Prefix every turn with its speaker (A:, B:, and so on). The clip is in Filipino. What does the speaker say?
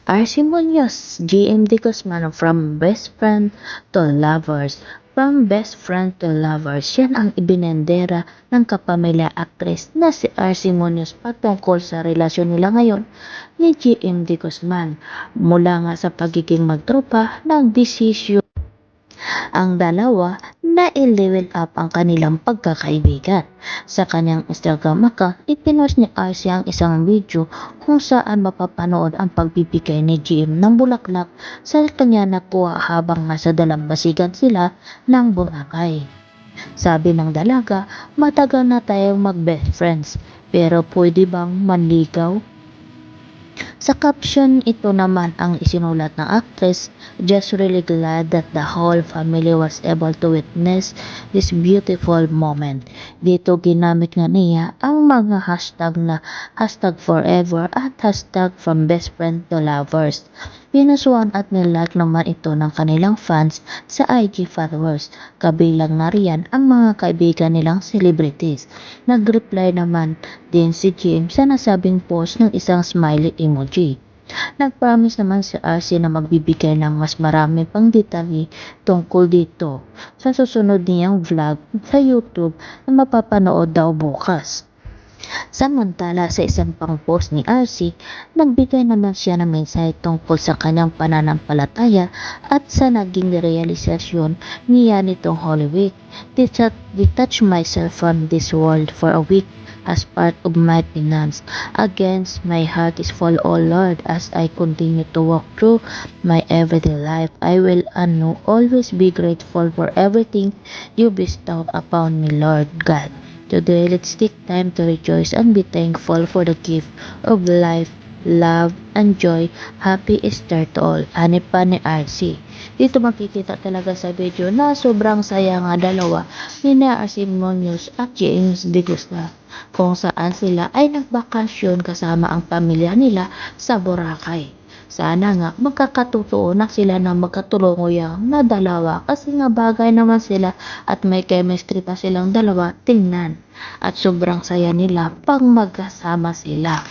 A: RC Munoz, GMD Guzman, from best friend to lovers. From best friend to lovers, yan ang ibinendera ng kapamilya actress na si RC Munoz patungkol sa relasyon nila ngayon ni GMD Guzman. Mula nga sa pagiging magtropa ng desisyon ang dalawa na i-level up ang kanilang pagkakaibigan. Sa kanyang Instagram account, ipinost ni RC ang isang video kung saan mapapanood ang pagbibigay ni GM ng bulaklak sa kanya nakuha habang nasa dalampasigan sila ng Boracay. Sabi ng dalaga, matagal na tayong mag-best friends, pero pwede bang manligaw? Sa caption ito naman ang isinulat ng actress, just really glad that the whole family was able to witness this beautiful moment. Dito ginamit nga niya ang mga hashtag na hashtag forever at hashtag from best friend to lovers. Pinasuan at nilike naman ito ng kanilang fans sa IG followers. Kabilang na riyan ang mga kaibigan nilang celebrities. Nag-reply naman din si Jim sa nasabing post ng isang smiley emoji. Nag-promise naman si RC na magbibigay ng mas marami pang detalye tungkol dito sa susunod niyang vlog sa YouTube na mapapanood daw bukas. Samantala sa isang pang post ni RC, nagbigay naman siya ng mensahe tungkol sa kanyang pananampalataya at sa naging realisasyon niya nitong Holy Week. Detach myself from this world for a week as part of my penance. Against my heart is full, O Lord, as I continue to walk through my everyday life. I will always be grateful for everything you bestow upon me, Lord God. Today, let's take time to rejoice and be thankful for the gift of life, love, and joy. Happy Easter to all. Hanip pa ni RC. Dito makikita talaga sa video na sobrang saya nga dalawa ni RC Munoz at James De Guzman, kung saan sila ay nagbakasyon kasama ang pamilya nila sa Boracay. Sana nga magkakatotoo na sila na magkatulungan na dalawa kasi nga bagay naman sila at may chemistry pa silang dalawa tingnan at sobrang saya nila pag magkasama sila.